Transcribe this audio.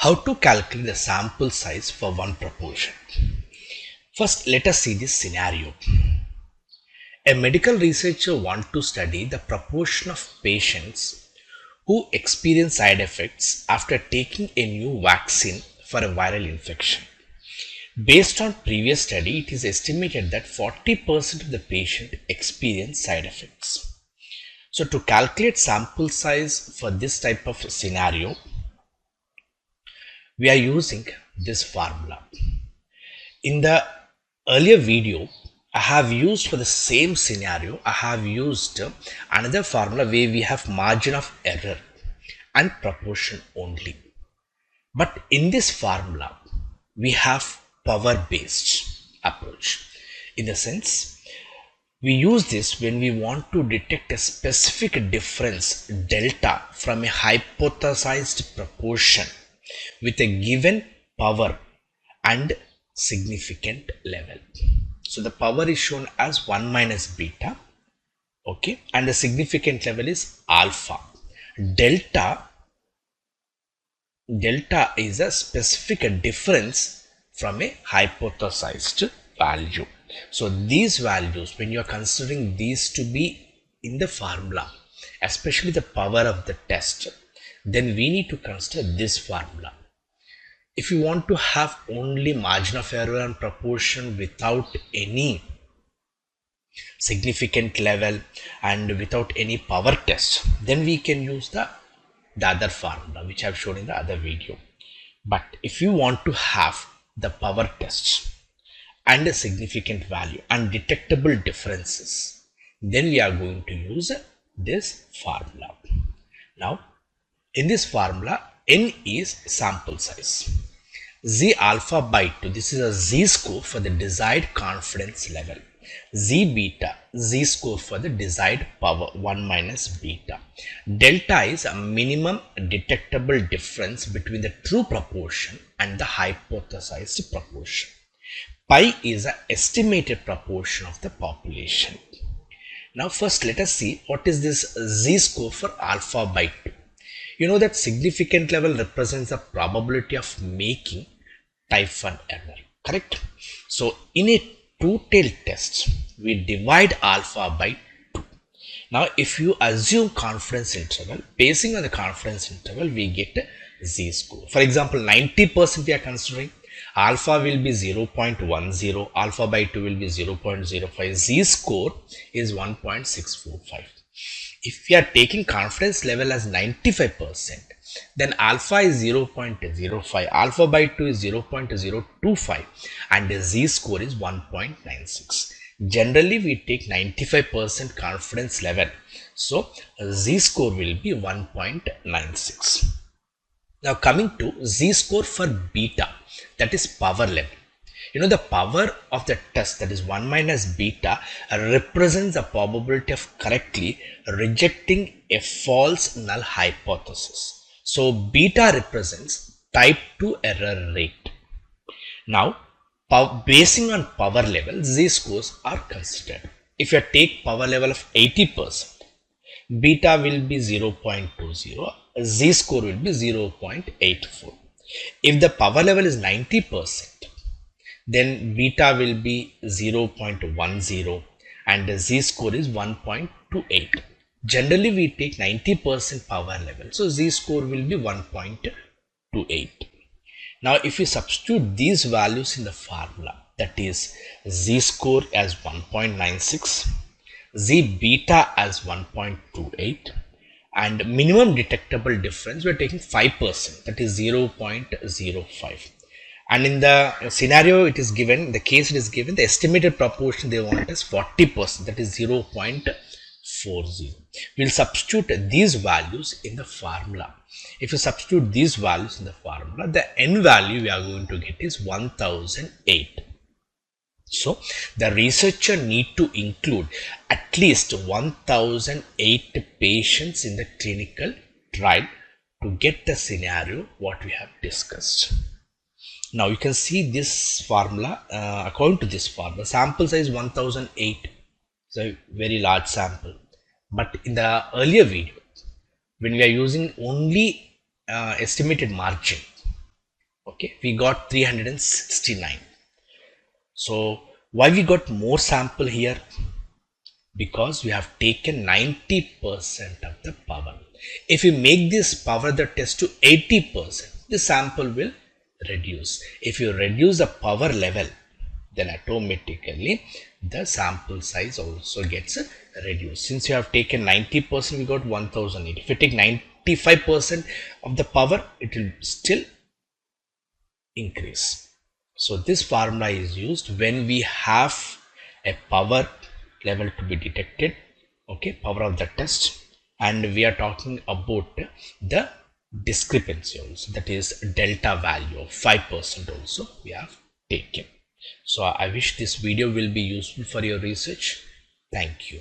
How to calculate the sample size for one proportion? First, let us see this scenario. A medical researcher wants to study the proportion of patients who experience side effects after taking a new vaccine for a viral infection. Based on previous study, it is estimated that 40% of the patient experience side effects. So to calculate sample size for this type of scenario, we are using this formula. In the earlier video, I have used for the same scenario, I have used another formula where we have margin of error and proportion only. But in this formula, we have power based approach. In the sense, we use this when we want to detect a specific difference delta from a hypothesized proportion with a given power and significant level. So the power is shown as 1 minus beta, okay, and the significant level is alpha. Delta is a specific difference from a hypothesized value. So these values, when you are considering these to be in the formula, especially the power of the test, then we need to consider this formula. If you want to have only margin of error and proportion without any significant level and without any power test, then we can use the other formula which I have shown in the other video. But if you want to have the power tests and a significant value and detectable differences, then we are going to use this formula. Now, in this formula, n is sample size. Z alpha by 2, this is a Z score for the desired confidence level. Z beta, Z score for the desired power, 1 minus beta. Delta is a minimum detectable difference between the true proportion and the hypothesized proportion. Pi is an estimated proportion of the population. Now first let us see what is this Z score for alpha by 2. You know that significant level represents the probability of making type 1 error, correct? So in a two-tailed test, we divide alpha by 2. Now if you assume confidence interval, basing on the confidence interval, we get a Z score. For example, 90% we are considering, alpha will be 0.10, alpha by 2 will be 0.05, Z score is 1.645. If we are taking confidence level as 95%, then alpha is 0.05, alpha by 2 is 0.025 and the Z score is 1.96. Generally, we take 95% confidence level, so Z score will be 1.96. Now coming to Z score for beta, that is power level. You know the power of the test, that is 1 minus beta, represents the probability of correctly rejecting a false null hypothesis. So beta represents type 2 error rate. Now basing on power level, Z scores are considered. If you take power level of 80%, beta will be 0.20, Z score will be 0.84. If the power level is 90%, then beta will be 0.10 and the Z score is 1.28. Generally, we take 90% power level, so Z score will be 1.28. Now, if you substitute these values in the formula, that is Z score as 1.96, Z beta as 1.28, and minimum detectable difference, we are taking 5%, that is 0.05. And in the scenario it is given, the case it is given, the estimated proportion they want is 40%, that is 0.40. We'll substitute these values in the formula. If you substitute these values in the formula, the n value we are going to get is 1008. So the researcher need to include at least 1008 patients in the clinical trial to get the scenario what we have discussed. Now you can see this formula, according to this formula, sample size 1008, so a very large sample. But in the earlier video, when we are using only estimated margin, Okay, we got 369. So why we got more sample here? Because we have taken 90% of the power. If you make this power the test to 80%, the sample will reduce. If you reduce the power level, then automatically the sample size also gets reduced. Since you have taken 90%, we got 1008. If you take 95% of the power, it will still increase. So this formula is used when we have a power level to be detected, okay, power of the test, and we are talking about the discrepancy also, that is delta value of 5% also we have taken. So I wish this video will be useful for your research. Thank you.